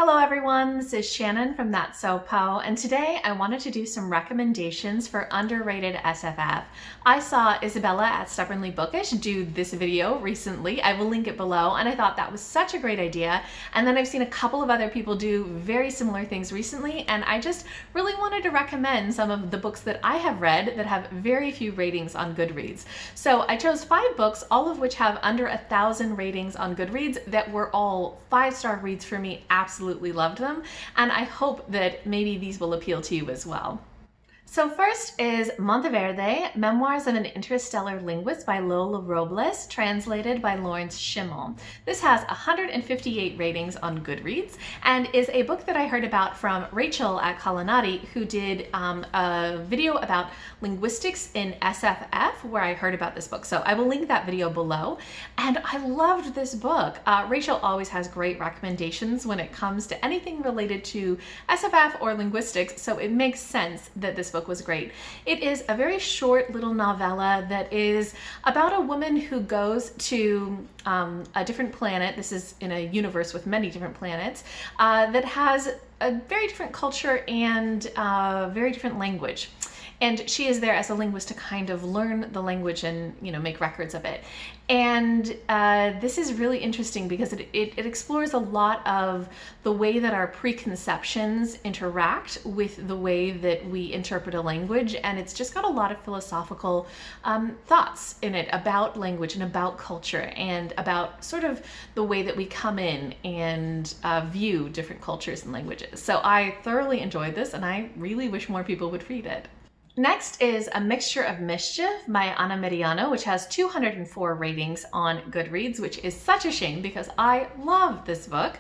Hello everyone, this is Shannon from That's So Po, and today I wanted to do some recommendations for underrated SFF. I saw Isabella at Stubbornly Bookish do this video recently. I will link it below, and I thought that was such a great idea. And then I've seen a couple of other people do very similar things recently, and I just really wanted to recommend some of the books that I have read that have very few ratings on Goodreads. So I chose 5 books, all of which have under 1,000 ratings on Goodreads that were all 5-star reads for me. Absolutely loved them, and I hope that maybe these will appeal to you as well. So first is Monteverde, Memoirs of an Interstellar Linguist by Lola Robles, translated by Schimel. This has 158 ratings on Goodreads and is a book that I heard about from Rachel at Kalanadi, who did a video about linguistics in SFF, where I heard about this book. So I will link that video below. And I loved this book. Rachel always has great recommendations when it comes to anything related to SFF or linguistics, so it makes sense that this book was great. It is a very short little novella that is about a woman who goes to a different planet. This is in a universe with many different planets that has a very different culture and very different language. And she is there as a linguist to kind of learn the language and, you know, make records of it. And this is really interesting because it explores a lot of the way that our preconceptions interact with the way that we interpret a language. And it's just got a lot of philosophical thoughts in it about language and about culture and about sort of the way that we come in and view different cultures and languages. So I thoroughly enjoyed this, and I really wish more people would read it. Next is A Mixture of Mischief by Meriano, which has 204 ratings on Goodreads, which is such a shame because I love this book.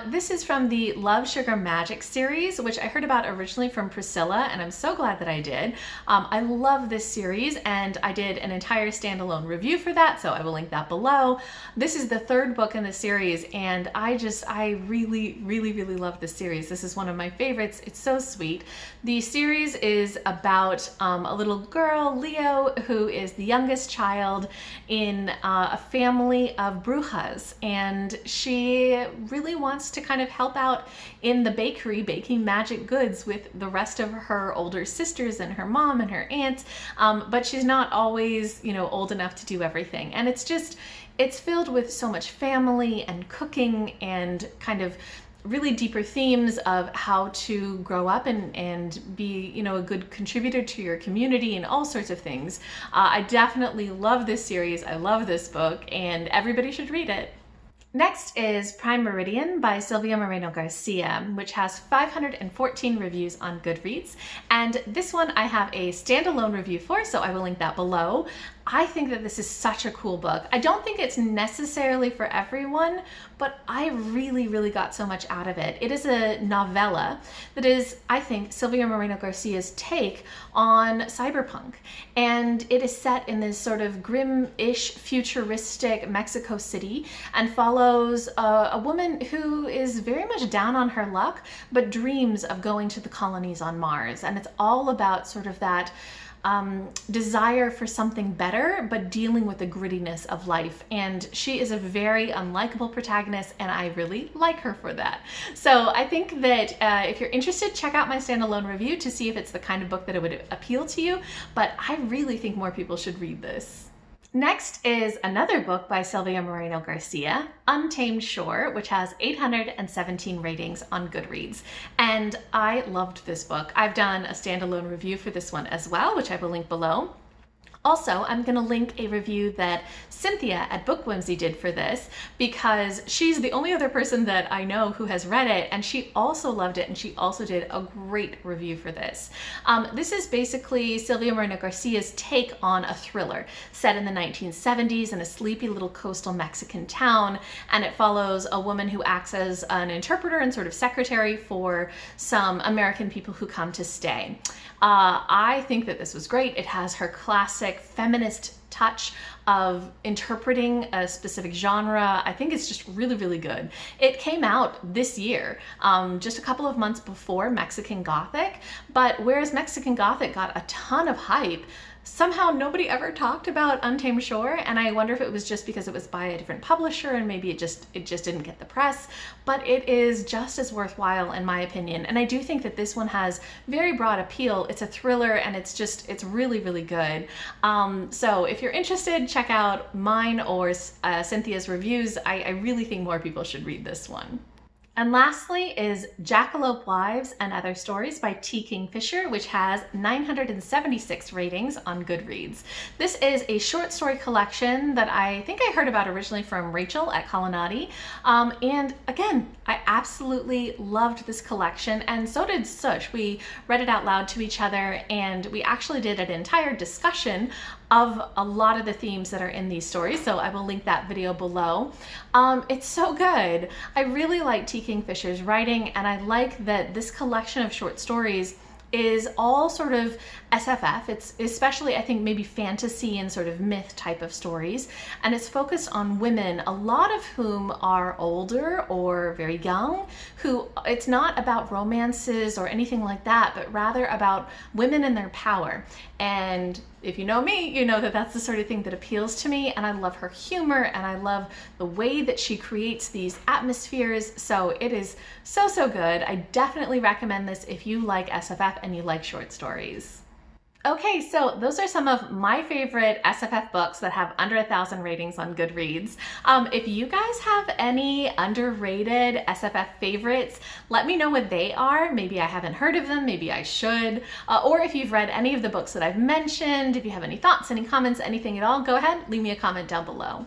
This is from the Love, Sugar, Magic series, which I heard about originally from Priscilla, and I'm so glad that I did. I love this series, and I did an entire standalone review for that, so I will link that below. This is the 3rd book in the series, and I really, really, really love this series. This is one of my favorites. It's so sweet. The series is about a little girl, Leo, who is the youngest child in a family of brujas, and she really wants to kind of help out in the bakery baking magic goods with the rest of her older sisters and her mom and her aunts, but she's not always, you know, old enough to do everything. And it's filled with so much family and cooking and kind of really deeper themes of how to grow up and be, you know, a good contributor to your community and all sorts of things. I definitely love this series. I love this book, and everybody should read it. Next is Prime Meridian by Silvia Moreno-Garcia, which has 514 reviews on Goodreads. And this one I have a standalone review for, so I will link that below. I think that this is such a cool book. I don't think it's necessarily for everyone, but I really, really got so much out of it. It is a novella that is, I think, Silvia Moreno-Garcia's take on cyberpunk. And it is set in this sort of grim-ish, futuristic Mexico City and follows a woman who is very much down on her luck, but dreams of going to the colonies on Mars. And it's all about sort of that desire for something better, but dealing with the grittiness of life. And she is a very unlikable protagonist, and I really like her for that. So I think that if you're interested, check out my standalone review to see if it's the kind of book that it would appeal to you, but I really think more people should read this. Next is another book by Silvia Moreno-Garcia, Untamed Shore, which has 817 ratings on Goodreads. And I loved this book. I've done a standalone review for this one as well, which I will link below. Also, I'm going to link a review that Cynthia at BookWhimsy did for this because she's the only other person that I know who has read it, and she also loved it, and she also did a great review for this. This is basically Silvia Moreno-Garcia's take on a thriller set in the 1970s in a sleepy little coastal Mexican town, and it follows a woman who acts as an interpreter and sort of secretary for some American people who come to stay. I think that this was great. It has her classic feminist touch of interpreting a specific genre. I think it's just really, really good. It came out this year, just a couple of months before Mexican Gothic, but whereas Mexican Gothic got a ton of hype, Somehow nobody ever talked about Untamed Shore, and I wonder if it was just because it was by a different publisher and maybe it just didn't get the press, but it is just as worthwhile in my opinion. And I do think that this one has very broad appeal. It's a thriller and it's really, really good. So if you're interested, check out mine or Cynthia's reviews. I really think more people should read this one. And lastly is Jackalope Wives and Other Stories by T. Kingfisher, which has 976 ratings on Goodreads. This is a short story collection that I think I heard about originally from Rachel at Kalanadi. And again, I absolutely loved this collection, and so did Sush. We read it out loud to each other, and we actually did an entire discussion of a lot of the themes that are in these stories, so I will link that video below. It's so good. I really like T. Kingfisher's writing, and I like that this collection of short stories is all sort of SFF. It's especially, I think, maybe fantasy and sort of myth type of stories, and it's focused on women, a lot of whom are older or very young, who it's not about romances or anything like that, but rather about women and their power. And if you know me, you know that that's the sort of thing that appeals to me, and I love her humor, and I love the way that she creates these atmospheres. So it is so, so good. I definitely recommend this if you like SFF and you like short stories. Okay, so those are some of my favorite SFF books that have under 1,000 ratings on Goodreads. If you guys have any underrated SFF favorites, let me know what they are. Maybe I haven't heard of them, maybe I should. Or if you've read any of the books that I've mentioned, if you have any thoughts, any comments, anything at all, go ahead, leave me a comment down below.